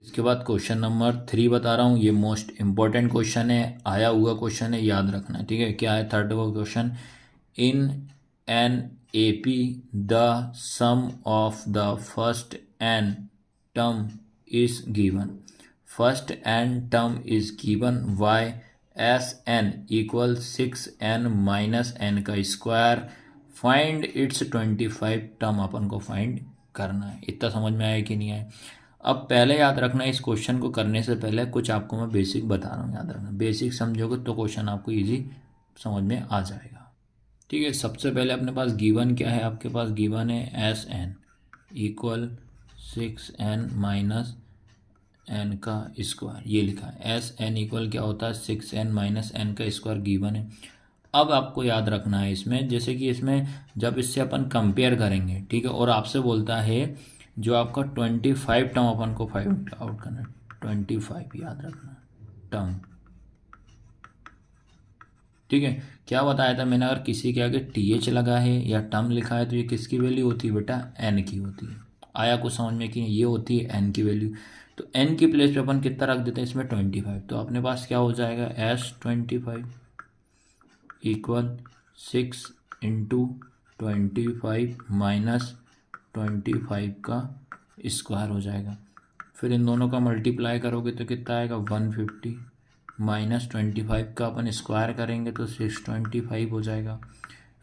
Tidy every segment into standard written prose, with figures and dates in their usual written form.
इसके बाद question number 3 बता रहा हूँ। ये मोस्ट इम्पोर्टेंट क्वेश्चन है, आया हुआ क्वेश्चन है, याद रखना है। ठीक है, क्या है third question. In an AP the sum of the first n term is given. First n term is given Y S n equal 6n minus n का स्क्वायर। फाइंड इट्स 25 टर्म अपन को फाइंड करना है। इतना समझ में आया कि नहीं आया। अब पहले याद रखना, इस क्वेश्चन को करने से पहले कुछ आपको मैं बेसिक बता रहा हूँ, याद रखना। बेसिक समझोगे तो क्वेश्चन आपको इजी समझ में आ जाएगा। ठीक है, सबसे पहले अपने पास गिवन क्या है, आपके पास गिवन है S n equal 6n minus n का स्क्वायर, ये लिखा है। एस एन इक्वल क्या होता है 6n माइनस एन का स्क्वायर गिवन है। अब आपको याद रखना है इसमें, जैसे कि इसमें जब इससे अपन कंपेयर करेंगे, ठीक है, और आपसे बोलता है जो आपका 25 टर्म अपन को फाइंड आउट करना है। 25 याद रखना टर्म। ठीक है, क्या बताया था मैंने, अगर किसी के आगे TH लगा है या टर्म लिखा है तो ये किसकी वैल्यू होती है बेटा, n की होती है। आया कुछ समझ में कि ये होती है n की वैल्यू। तो n की प्लेस पे अपन कितना रख देते हैं इसमें 25। तो अपने पास क्या हो जाएगा S25 इक्वल 6 इंटू 25 माइनस 25 का स्क्वायर हो जाएगा। फिर इन दोनों का मल्टीप्लाई करोगे तो कितना आएगा 150 माइनस 25 का अपन स्क्वायर करेंगे तो 625 हो जाएगा।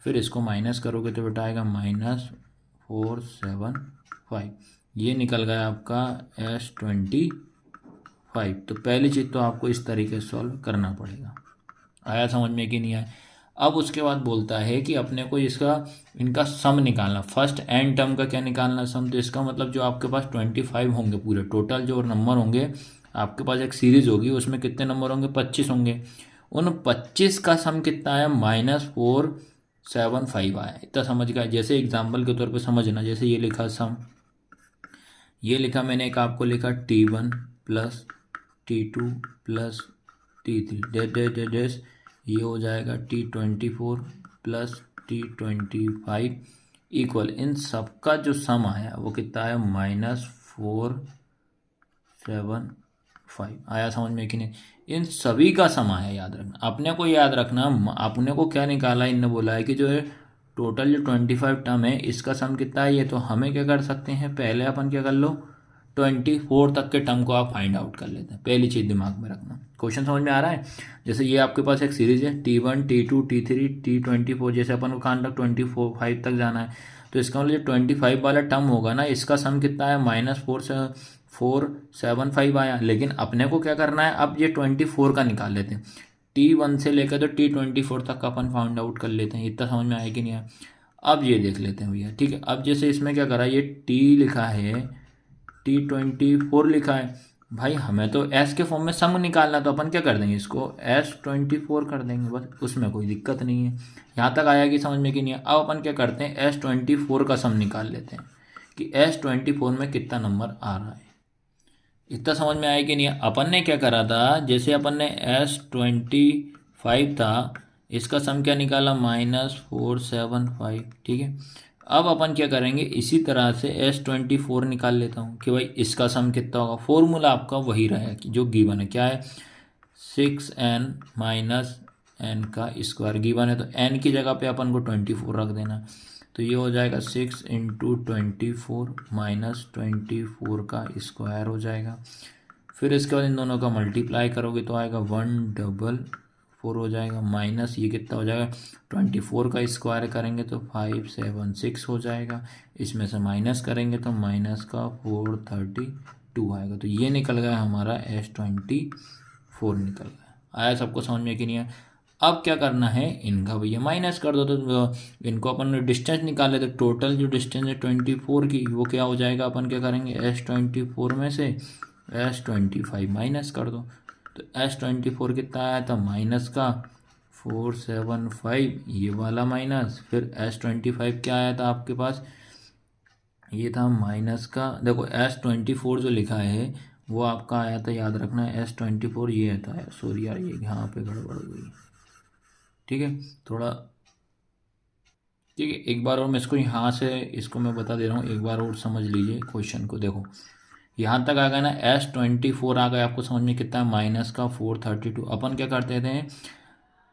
फिर इसको माइनस करोगे तो बेटा आएगा -475। ये निकल गया आपका S25। तो पहली चीज़ तो आपको इस तरीके से सॉल्व करना पड़ेगा। आया समझ में कि नहीं आया। अब उसके बाद बोलता है कि अपने को इनका सम निकालना। फर्स्ट एन टर्म का क्या निकालना सम, तो इसका मतलब जो आपके पास 25 होंगे पूरे टोटल जो नंबर होंगे, आपके पास एक सीरीज होगी उसमें कितने नंबर होंगे 25 होंगे। उन 25 का सम कितना आया -475 आया। इतना समझ गया। जैसे एग्जाम्पल के तौर पर समझना, जैसे ये लिखा सम, ये लिखा मैंने एक आपको लिखा T1 plus T2 plus T3 dash ये हो जाएगा T24 प्लस T25 इक्वल, इन सबका जो सम आया वो कितना आया -475। आया समझ में कि नहीं। इन सभी का सम आया, याद रखना। अपने को याद रखना, अपने को क्या निकाला, इनने बोला है कि जो है टोटल जो 25 टर्म है इसका सम कितना है ये। तो हमें क्या कर सकते हैं, पहले अपन क्या कर लो 24 तक के टर्म को आप फाइंड आउट कर लेते हैं। पहली चीज़ दिमाग में रखना। क्वेश्चन समझ में आ रहा है। जैसे ये आपके पास एक सीरीज है T1 T2 T3 T24, जैसे अपन को कहाँ तक 25 तक जाना है। तो इसका मतलब जो 25 वाला टर्म होगा ना, इसका सम कितना है -475 आया। लेकिन अपने को क्या करना है, अब ये 24 का निकाल लेते हैं। T1 से लेकर तो T24 तक का अपन फाइंड आउट कर लेते हैं। इतना समझ में आया कि नहीं आया। अब ये देख लेते हैं भैया। ठीक है, अब जैसे इसमें क्या करा, ये T लिखा है T24 लिखा है भाई, हमें तो S के फॉर्म में सम निकालना, तो अपन क्या कर देंगे, इसको S24 कर देंगे बस, उसमें कोई दिक्कत नहीं है। यहाँ तक आया कि समझ में कि नहीं है। अब अपन क्या करते हैं S24 का सम निकाल लेते हैं कि S24 में कितना नंबर आ रहा है। इतना समझ में आया कि नहीं है। अपन ने क्या करा था, जैसे अपन ने S25 था, इसका सम क्या निकाला -475। ठीक है, अब अपन क्या करेंगे, इसी तरह से S24 निकाल लेता हूँ कि भाई इसका सम कितना होगा। फॉर्मूला आपका वही रहेगा कि जो गिवन है, क्या है 6n माइनस एन का स्क्वायर गिवन है। तो n की जगह पे अपन को 24 रख देना। तो ये हो जाएगा 6 इंटू 24 माइनस 24 का स्क्वायर हो जाएगा। फिर इसके बाद इन दोनों का मल्टीप्लाई करोगे तो आएगा 144 हो जाएगा। माइनस ये कितना हो जाएगा 24 का स्क्वायर करेंगे तो 576 हो जाएगा। इसमें से माइनस करेंगे तो माइनस का 432 आएगा। तो ये निकल गया हमारा S24 निकल गया। आया सबको समझ में कि नहीं आया। अब क्या करना है, इनका भैया माइनस कर दो। तो इनको अपन डिस्टेंस निकाले तो टोटल जो डिस्टेंस है 24 की, वो क्या हो जाएगा, अपन क्या करेंगे S24 में से S25 माइनस कर दो। तो S24 कितना आया था माइनस का 475, ये वाला माइनस। फिर S25 क्या आया था आपके पास, ये था माइनस का, देखो S24 जो लिखा है वो आपका आया था, याद रखना S24 ये था। सॉरी यार, ये यहाँ पे गड़बड़ हो गई। ठीक है, थोड़ा ठीक है, एक बार और मैं इसको यहाँ से इसको मैं बता दे रहा हूँ, एक बार और समझ लीजिए क्वेश्चन को। देखो यहाँ तक आ गया ना, S24 आ गया, आपको समझ में कितना है, माइनस का 432। अपन क्या करते थे,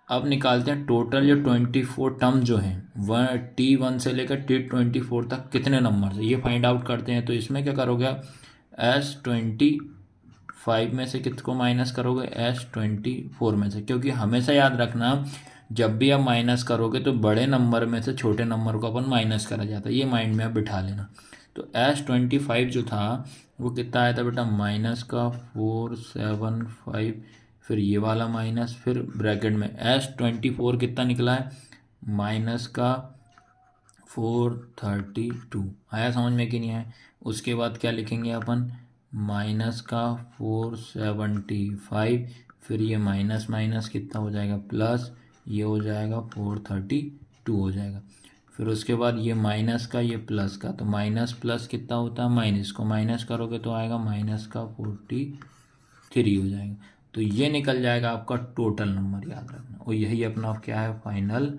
अब निकालते हैं टोटल जो 24 टर्म जो हैं T1 से लेकर T24 तक कितने नंबर से, ये फाइंड आउट करते हैं। तो इसमें क्या करोगे, S25 में से किसको माइनस करोगे, S24 में से, क्योंकि हमेशा याद रखना जब भी आप माइनस करोगे तो बड़े नंबर में से छोटे नंबर को अपन माइनस करा जाता है, ये माइंड में आप बिठा लेना। तो S25 जो था वो कितना आया था बेटा, माइनस का 475, फिर ये वाला माइनस, फिर ब्रैकेट में S24 कितना निकला है, माइनस का 432। आया समझ में कि नहीं आया। उसके बाद क्या लिखेंगे अपन, माइनस का 475, फिर ये माइनस माइनस कितना हो जाएगा, प्लस ये हो जाएगा 432 हो जाएगा। फिर उसके बाद ये माइनस का ये प्लस का, तो माइनस प्लस कितना होता है, माइनस को माइनस करोगे तो आएगा माइनस का 43 हो जाएगा। तो ये निकल जाएगा आपका टोटल नंबर, याद रखना। और यही अपना क्या है, फाइनल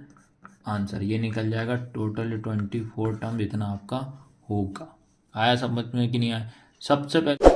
आंसर, ये निकल जाएगा टोटल 24 टर्म जितना आपका होगा। आया समझ में कि नहीं आया। सबसे पहले